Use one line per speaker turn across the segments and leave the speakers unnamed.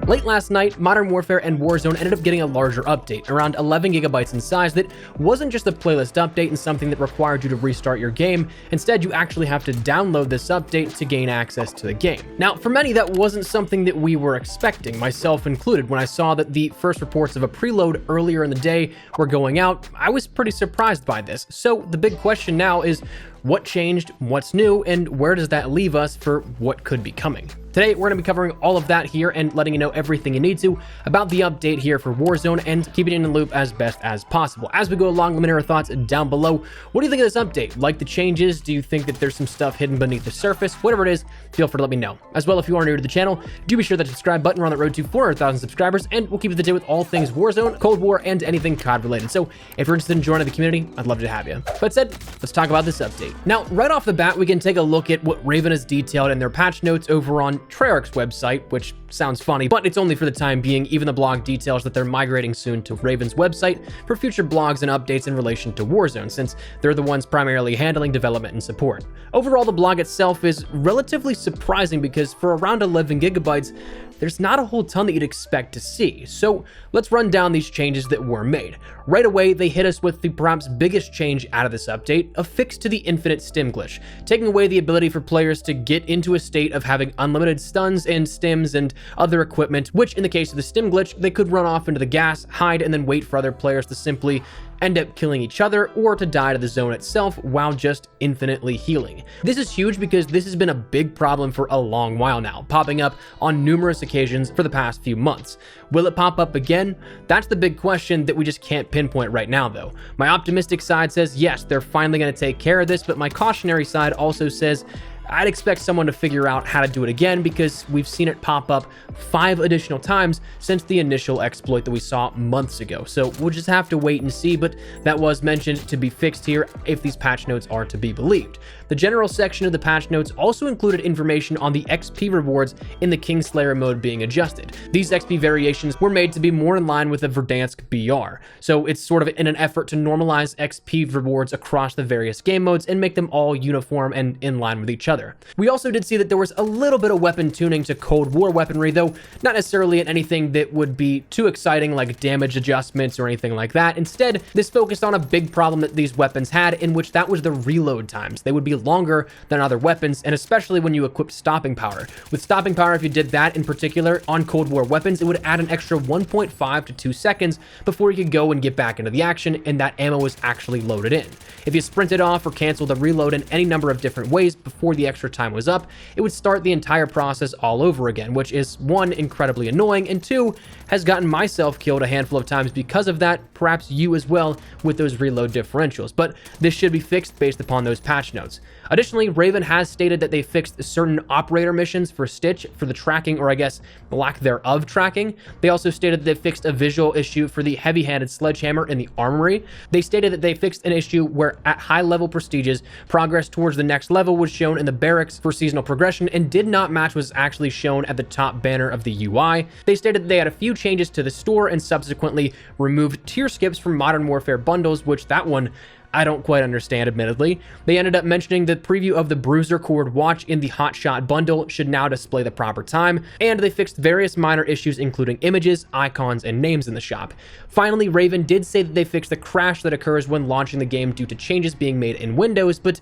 Late last night, Modern Warfare and Warzone ended up getting a larger update, around 11 gigabytes in size, that wasn't just a playlist update and something that required you to restart your game. Instead, you actually have to download this update to gain access to the game. Now, for many, that wasn't something that we were expecting, myself included. When I saw that the first reports of a preload earlier in the day were going out, I was pretty surprised by this. So the big question now is, what changed, what's new, and where does that leave us for what could be coming? Today, we're going to be covering all of that here and letting you know everything you need to about the update here for Warzone and keeping you in the loop as best as possible. As we go along, let me know your thoughts down below. What do you think of this update? Like the changes? Do you think that there's some stuff hidden beneath the surface? Whatever it is, feel free to let me know. As well, if you are new to the channel, do be sure that subscribe button. We're on the road to 400,000 subscribers, and we'll keep you up to date with all things Warzone, Cold War, and anything COD related. So if you're interested in joining the community, I'd love to have you. But said, let's talk about this update. Now, right off the bat, we can take a look at what Raven has detailed in their patch notes over on Treyarch's website, which sounds funny, but it's only for the time being. Even the blog details that they're migrating soon to Raven's website for future blogs and updates in relation to Warzone, since they're the ones primarily handling development and support. Overall, the blog itself is relatively surprising because for around 11 gigabytes, there's not a whole ton that you'd expect to see. So let's run down these changes that were made. Right away, they hit us with the perhaps biggest change out of this update, a fix to the infinite stim glitch, taking away the ability for players to get into a state of having unlimited stuns and stims and other equipment, which in the case of the stim glitch, they could run off into the gas, hide, and then wait for other players to simply end up killing each other or to die to the zone itself while just infinitely healing. This is huge because this has been a big problem for a long while now, popping up on numerous occasions for the past few months. Will it pop up again? That's the big question that we just can't pinpoint right now though. My optimistic side says yes, they're finally going to take care of this, but my cautionary side also says I'd expect someone to figure out how to do it again because we've seen it pop up 5 additional times since the initial exploit that we saw months ago. So we'll just have to wait and see, but that was mentioned to be fixed here if these patch notes are to be believed. The general section of the patch notes also included information on the XP rewards in the Kingslayer mode being adjusted. These XP variations were made to be more in line with the Verdansk BR. So it's sort of in an effort to normalize XP rewards across the various game modes and make them all uniform and in line with each other. We also did see that there was a little bit of weapon tuning to Cold War weaponry, though not necessarily in anything that would be too exciting like damage adjustments or anything like that. Instead, this focused on a big problem that these weapons had, in which that was the reload times. They would be longer than other weapons, and especially when you equipped stopping power. With stopping power, if you did that in particular on Cold War weapons, it would add an extra 1.5 to 2 seconds before you could go and get back into the action, and that ammo was actually loaded in. If you sprinted off or canceled the reload in any number of different ways before the extra time was up, it would start the entire process all over again, which is 1, incredibly annoying, and 2, has gotten myself killed a handful of times because of that, perhaps you as well with those reload differentials, but this should be fixed based upon those patch notes. Additionally, Raven has stated that they fixed certain operator missions for Stitch for the tracking, or I guess lack thereof tracking. They also stated that they fixed a visual issue for the heavy-handed sledgehammer in the armory. They stated that they fixed an issue where at high-level prestiges, progress towards the next level was shown in the barracks for seasonal progression and did not match what was actually shown at the top banner of the UI. They stated that they had a few changes to the store and subsequently removed tier skips from Modern Warfare bundles, which that one I don't quite understand, admittedly. They ended up mentioning the preview of the Bruiser Cord watch in the Hotshot bundle should now display the proper time, and they fixed various minor issues including images, icons, and names in the shop. Finally, Raven did say that they fixed the crash that occurs when launching the game due to changes being made in Windows, but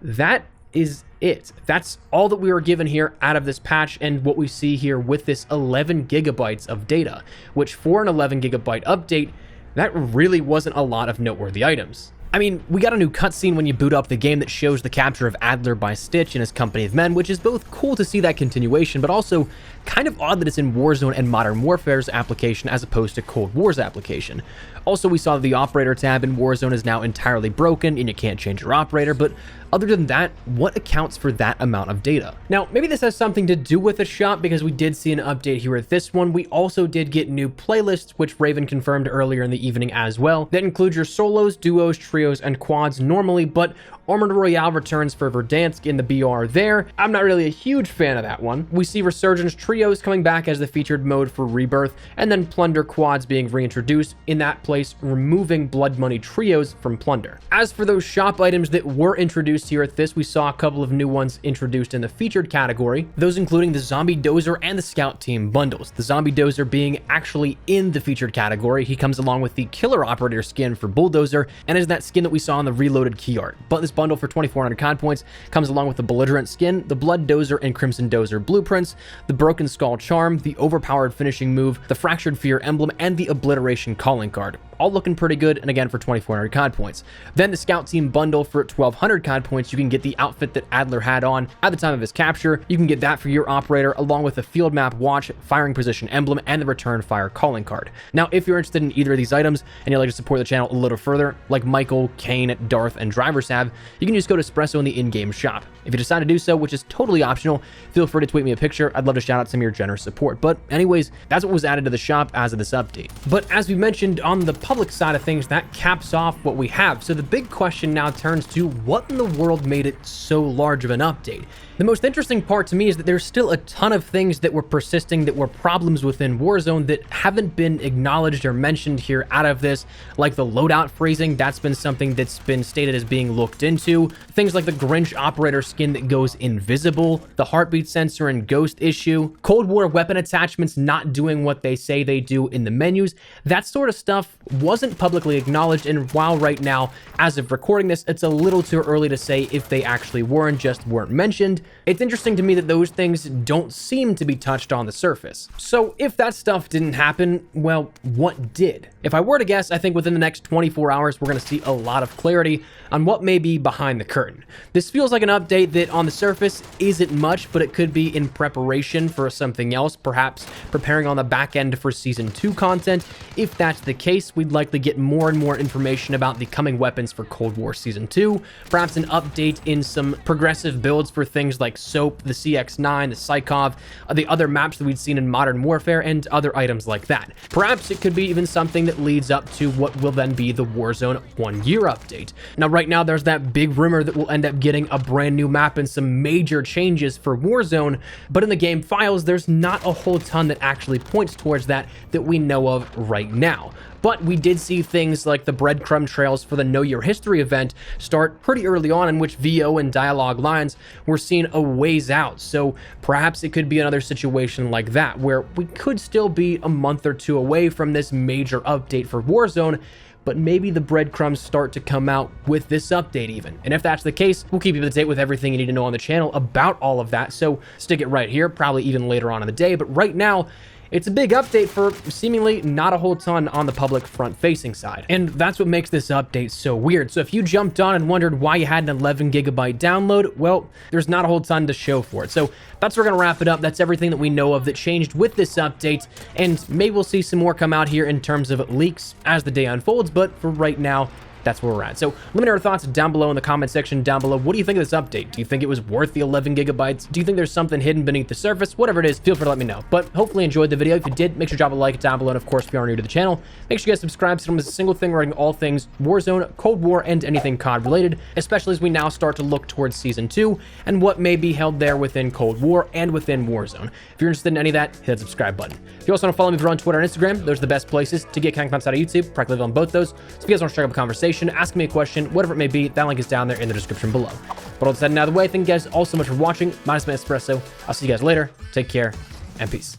that is it. That's all that we were given here out of this patch and what we see here with this 11 gigabytes of data, which for an 11 gigabyte update, that really wasn't a lot of noteworthy items. I mean, we got a new cutscene when you boot up the game that shows the capture of Adler by Stitch and his company of men, which is both cool to see that continuation, but also kind of odd that it's in Warzone and Modern Warfare's application as opposed to Cold War's application. Also, we saw that the operator tab in Warzone is now entirely broken and you can't change your operator, but other than that, what accounts for that amount of data? Now, maybe this has something to do with the shop because we did see an update here with this one. We also did get new playlists, which Raven confirmed earlier in the evening as well, that include your solos, duos, trios, and quads normally, but Armored Royale returns for Verdansk in the BR there. I'm not really a huge fan of that one. We see Resurgence Trios coming back as the featured mode for Rebirth, and then Plunder Quads being reintroduced, in that place removing Blood Money Trios from Plunder. As for those shop items that were introduced introduced here at this, we saw a couple of new ones introduced in the featured category, those including the Zombie Dozer and the Scout Team bundles. The Zombie Dozer being actually in the featured category. He comes along with the Killer Operator skin for Bulldozer and is that skin that we saw in the reloaded key art. But this bundle for 2,400 COD points comes along with the Belligerent skin, the Blood Dozer and Crimson Dozer blueprints, the Broken Skull charm, the overpowered finishing move, the Fractured Fear emblem, and the Obliteration calling card. All looking pretty good, and again for 2,400 COD points. Then the Scout Team bundle for 1,200 COD points, you can get the outfit that Adler had on at the time of his capture. You can get that for your operator, along with the field map watch, firing position emblem, and the return fire calling card. Now, if you're interested in either of these items and you'd like to support the channel a little further, like Michael, Kane, Darth, and Drivers have, you can use code Espresso in the in-game shop. If you decide to do so, which is totally optional, feel free to tweet me a picture. I'd love to shout out some of your generous support. But anyways, that's what was added to the shop as of this update. But as we mentioned, on the public side of things, that caps off what we have. So the big question now turns to what in the world made it so large of an update? The most interesting part to me is that there's still a ton of things that were persisting, that were problems within Warzone that haven't been acknowledged or mentioned here out of this, like the loadout phrasing. That's been something that's been stated as being looked into. Things like the Grinch operator skin that goes invisible, the heartbeat sensor and ghost issue, Cold War weapon attachments not doing what they say they do in the menus. That sort of stuff wasn't publicly acknowledged, and while right now, as of recording this, it's a little too early to say if they actually were and just weren't mentioned, it's interesting to me that those things don't seem to be touched on the surface. So if that stuff didn't happen, well, what did? If I were to guess, I think within the next 24 hours, we're going to see a lot of clarity on what may be behind the curtain. This feels like an update that on the surface isn't much, but it could be in preparation for something else, perhaps preparing on the back end for Season 2 content. If that's the case, we'd likely get more and more information about the coming weapons for Cold War Season 2, perhaps an update in some progressive builds for things like Soap, the CX-9, the Psychov, the other maps that we'd seen in Modern Warfare, and other items like that. Perhaps it could be even something that leads up to what will then be the Warzone 1-year update. Now, right now, there's that big rumor that we'll end up getting a brand new map and some major changes for Warzone, but in the game files, there's not a whole ton that actually points towards that we know of right now. But we did see things like the breadcrumb trails for the Know Your History event start pretty early on, in which VO and dialogue lines were seen a ways out. So perhaps it could be another situation like that, where we could still be a month or two away from this major update for Warzone, but maybe the breadcrumbs start to come out with this update even. And if that's the case, we'll keep you up to date with everything you need to know on the channel about all of that. So stick it right here, probably even later on in the day. But right now, it's a big update for seemingly not a whole ton on the public front-facing side. And that's what makes this update so weird. So if you jumped on and wondered why you had an 11 gigabyte download, well, there's not a whole ton to show for it. So that's where we're going to wrap it up. That's everything that we know of that changed with this update. And maybe we'll see some more come out here in terms of leaks as the day unfolds. But for right now, that's where we're at. So let me know your thoughts down below in the comment section down below. What do you think of this update? Do you think it was worth the 11 gigabytes? Do you think there's something hidden beneath the surface? Whatever it is, feel free to let me know. But hopefully you enjoyed the video. If you did, make sure to drop a like down below. And of course, if you are new to the channel, make sure you guys subscribe so it's a single thing regarding all things Warzone, Cold War, and anything COD related, especially as we now start to look towards Season 2 and what may be held there within Cold War and within Warzone. If you're interested in any of that, hit that subscribe button. If you also want to follow me on Twitter and Instagram, those are the best places to get content outside of YouTube. Practically live on both those. So if you guys want to strike up a conversation, ask me a question, whatever it may be, that link is down there in the description below. But all that said and out of the way, thank you guys all so much for watching. My name is Espresso. I'll see you guys later. Take care and peace.